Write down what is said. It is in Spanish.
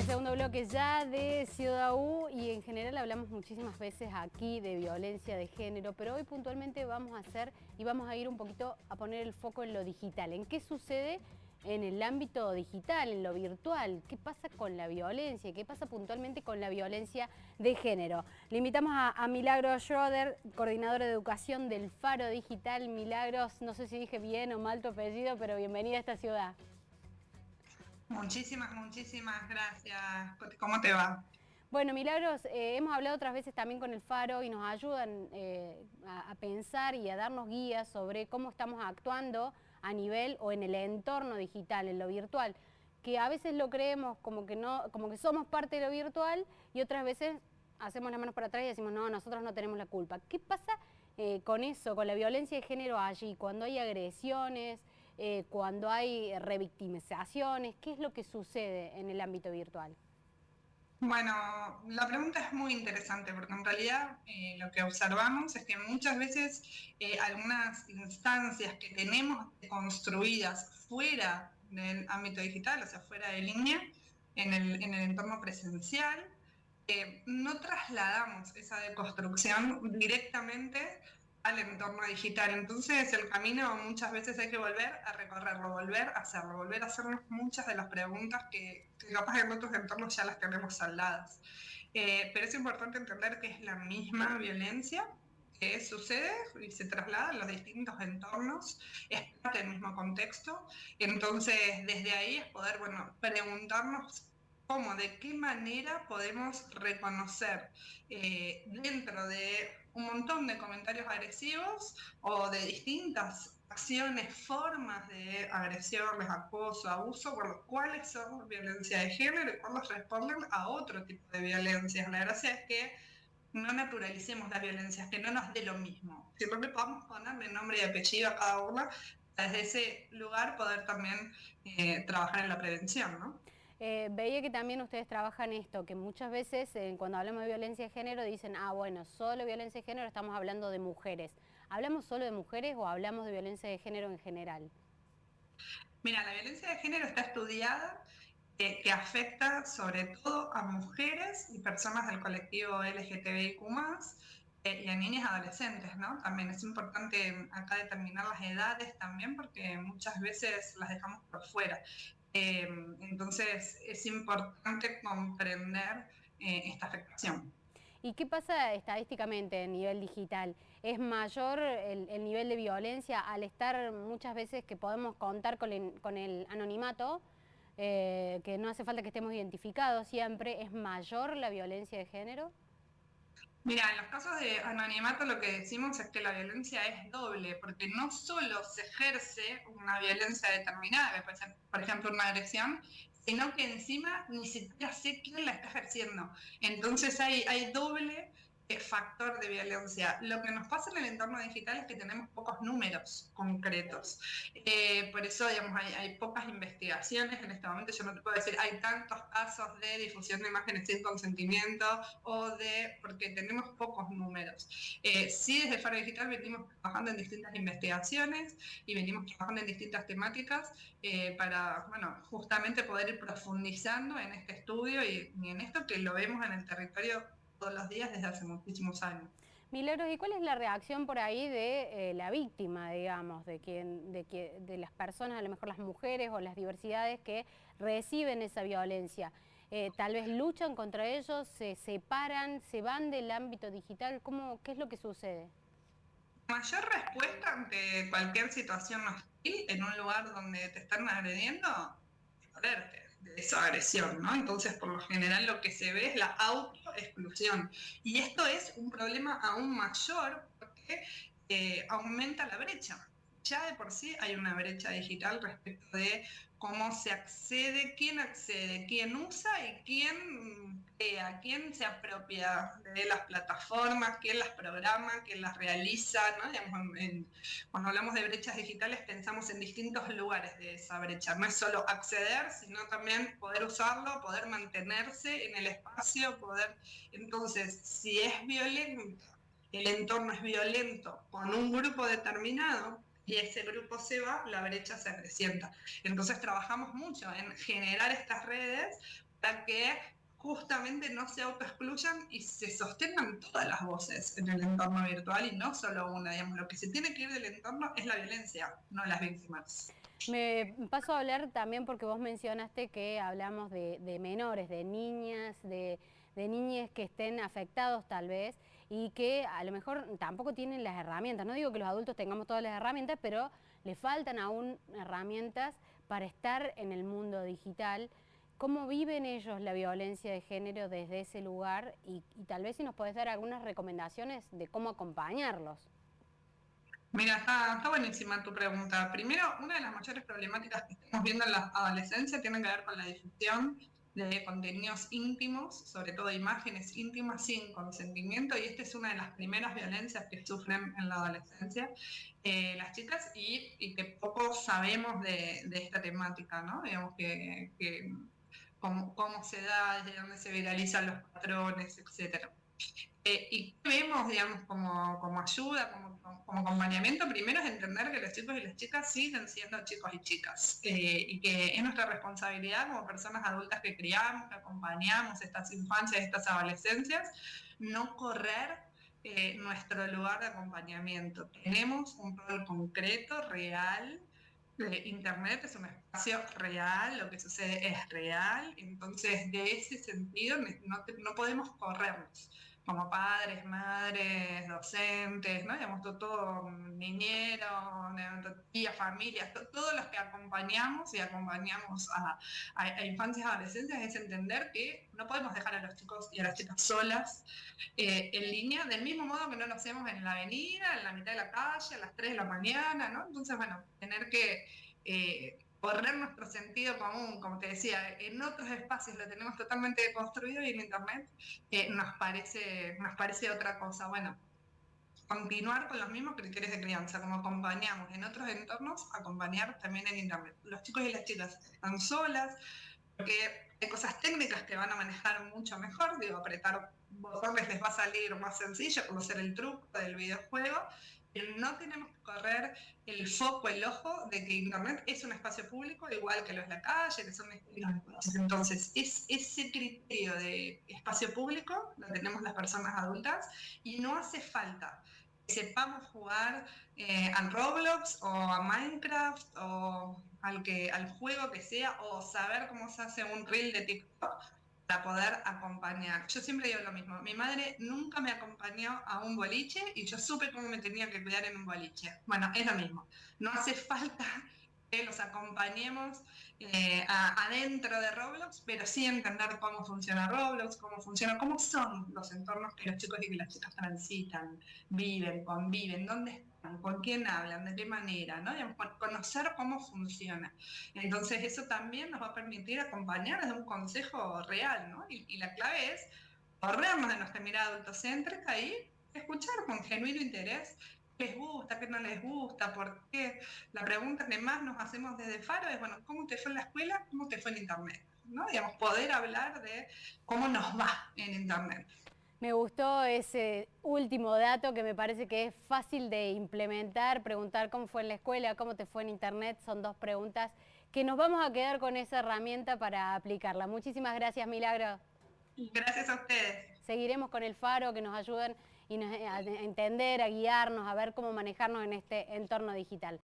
el segundo bloque ya de Ciudad U y en general hablamos muchísimas veces aquí de violencia de género, pero hoy puntualmente vamos a hacer y vamos a ir un poquito a poner el foco en lo digital, en qué sucede en el ámbito digital, en lo virtual, qué pasa con la violencia, qué pasa puntualmente con la violencia de género. Le invitamos a Milagros Schroeder, coordinadora de educación del Faro Digital. Milagros, no sé si dije bien o mal tu apellido, pero bienvenida a esta ciudad. Muchísimas gracias. ¿Cómo te va? Bueno, Milagros, hemos hablado otras veces también con el Faro y nos ayudan a pensar y a darnos guías sobre cómo estamos actuando a nivel o en el entorno digital, en lo virtual, que a veces lo creemos como que no, como que somos parte de lo virtual y otras veces hacemos las manos para atrás y decimos no, nosotros no tenemos la culpa. ¿Qué pasa con eso, con la violencia de género allí, cuando hay agresiones, cuando hay revictimizaciones? ¿Qué es lo que sucede en el ámbito virtual? Bueno, la pregunta es muy interesante porque en realidad lo que observamos es que muchas veces algunas instancias que tenemos construidas fuera del ámbito digital, o sea, fuera de línea, en el entorno presencial, no trasladamos esa deconstrucción directamente al entorno digital. Entonces el camino muchas veces hay que volver a recorrerlo, volver a hacerlo, volver a hacernos muchas de las preguntas que capaz en otros entornos ya las tenemos saldadas. Pero es importante entender que es la misma violencia que sucede y se traslada en los distintos entornos, es parte del mismo contexto. Entonces, desde ahí es poder, bueno, preguntarnos cómo, de qué manera podemos reconocer dentro de un montón de comentarios agresivos o de distintas acciones, formas de agresión, de acoso, abuso, bueno, cuáles son violencia de género y cuáles responden a otro tipo de violencias. La gracia es que no naturalicemos las violencias, que no nos dé lo mismo, sino que podamos ponerle nombre y apellido a cada una, desde ese lugar poder también trabajar en la prevención, ¿no? Veía que también ustedes trabajan esto, que muchas veces cuando hablamos de violencia de género dicen, ah, bueno, solo violencia de género estamos hablando de mujeres. ¿Hablamos solo de mujeres o hablamos de violencia de género en general? Mira, la violencia de género está estudiada que afecta sobre todo a mujeres y personas del colectivo LGTBIQ+, y a niñas y adolescentes, ¿no? También es importante acá determinar las edades también porque muchas veces las dejamos por fuera. Entonces es importante comprender esta afectación. ¿Y qué pasa estadísticamente a nivel digital? ¿Es mayor el nivel de violencia al estar muchas veces que podemos contar con el anonimato, que no hace falta que estemos identificados siempre? ¿Es mayor la violencia de género? Mira, en los casos de anonimato lo que decimos es que la violencia es doble, porque no solo se ejerce una violencia determinada, que puede ser, por ejemplo, una agresión, sino que encima ni siquiera sé quién la está ejerciendo. Entonces hay doble factor de violencia. Lo que nos pasa en el entorno digital es que tenemos pocos números concretos. Por eso, digamos, hay pocas investigaciones en este momento. Yo no te puedo decir, hay tantos casos de difusión de imágenes sin consentimiento porque tenemos pocos números. Sí, desde Faro Digital venimos trabajando en distintas investigaciones y venimos trabajando en distintas temáticas para, bueno, justamente poder ir profundizando en este estudio y en esto que lo vemos en el territorio todos los días desde hace muchísimos años. Milagros, ¿y cuál es la reacción por ahí de la víctima, digamos, de las personas, a lo mejor las mujeres o las diversidades que reciben esa violencia? Tal vez luchan contra ellos, se separan, se van del ámbito digital. ¿Qué es lo que sucede? Mayor respuesta ante cualquier situación hostil en un lugar donde te están agrediendo, correrte de esa agresión, ¿no? Entonces, por lo general, lo que se ve es la autoexclusión. Y esto es un problema aún mayor porque aumenta la brecha. Ya de por sí hay una brecha digital respecto de cómo se accede, quién usa y quién crea, quién se apropia de las plataformas, quién las programa, quién las realiza, ¿no? Digamos, cuando hablamos de brechas digitales pensamos en distintos lugares de esa brecha. No es solo acceder, sino también poder usarlo, poder mantenerse en el espacio, poder... Entonces, si es violento, el entorno es violento con un grupo determinado, y ese grupo se va, la brecha se acrecienta. Entonces trabajamos mucho en generar estas redes para que justamente no se autoexcluyan y se sostengan todas las voces en el entorno virtual y no solo una. Digamos, lo que se tiene que ir del entorno es la violencia, no las víctimas. Me paso a hablar también porque vos mencionaste que hablamos de menores, de niñas, de niñes que estén afectados tal vez y que a lo mejor tampoco tienen las herramientas. No digo que los adultos tengamos todas las herramientas, pero le faltan aún herramientas para estar en el mundo digital. ¿Cómo viven ellos la violencia de género desde ese lugar? Y tal vez si nos podés dar algunas recomendaciones de cómo acompañarlos. Mira, está buenísima tu pregunta. Primero, una de las mayores problemáticas que estamos viendo en la adolescencia tiene que ver con la difusión de contenidos íntimos, sobre todo imágenes íntimas sin consentimiento, y esta es una de las primeras violencias que sufren en la adolescencia las chicas y que poco sabemos de esta temática, ¿no? Digamos que cómo se da, desde dónde se viralizan los patrones, etcétera. ¿Y qué vemos, digamos, como ayuda, como acompañamiento? Primero es entender que los chicos y las chicas siguen siendo chicos y chicas y que es nuestra responsabilidad como personas adultas que criamos, que acompañamos estas infancias, estas adolescencias, no correr nuestro lugar de acompañamiento. Tenemos un rol concreto, real. Internet es un espacio real, lo que sucede es real, entonces de ese sentido no podemos corrernos como padres, madres, docentes, ¿no? Digamos, todo niñeros, tías, familias, todos los que acompañamos y acompañamos a infancias y adolescentes es entender que no podemos dejar a los chicos y a las chicas solas en línea, del mismo modo que no lo hacemos en la avenida, en la mitad de la calle, a las 3 de la mañana, ¿no? Entonces, bueno, tener que correr nuestro sentido común, como te decía, en otros espacios lo tenemos totalmente deconstruido y en Internet nos parece otra cosa. Bueno, continuar con los mismos criterios de crianza, como acompañamos en otros entornos, acompañar también en Internet. Los chicos y las chicas están solas, porque hay cosas técnicas que van a manejar mucho mejor, digo, apretar botones les va a salir más sencillo, conocer el truco del videojuego, pero no tenemos que correr el foco, el ojo de que Internet es un espacio público, igual que lo es la calle, que son distintos espacios. Entonces, ese criterio de espacio público lo tenemos las personas adultas y no hace falta que sepamos jugar al Roblox o a Minecraft o al juego que sea, o saber cómo se hace un reel de TikTok para poder acompañar. Yo siempre digo lo mismo, mi madre nunca me acompañó a un boliche y yo supe cómo me tenía que cuidar en un boliche. Bueno, es lo mismo, no hace falta que los acompañemos adentro de Roblox, pero sí entender cómo funciona Roblox, cómo son los entornos que los chicos y que las chicas transitan, viven, conviven, dónde están, con quién hablan, de qué manera, ¿no? Digamos, conocer cómo funciona. Entonces eso también nos va a permitir acompañar desde un consejo real, ¿no? Y la clave es corrernos de nuestra mirada adultocéntrica y escuchar con genuino interés qué les gusta, qué no les gusta, por qué. La pregunta que más nos hacemos desde Faro es, bueno, ¿cómo te fue en la escuela? ¿Cómo te fue en Internet? ¿No? Digamos, poder hablar de cómo nos va en Internet. Me gustó ese último dato que me parece que es fácil de implementar, preguntar cómo fue en la escuela, cómo te fue en Internet, son dos preguntas que nos vamos a quedar con esa herramienta para aplicarla. Muchísimas gracias, Milagro. Gracias a ustedes. Seguiremos con el Faro, que nos ayuden a entender, a guiarnos, a ver cómo manejarnos en este entorno digital.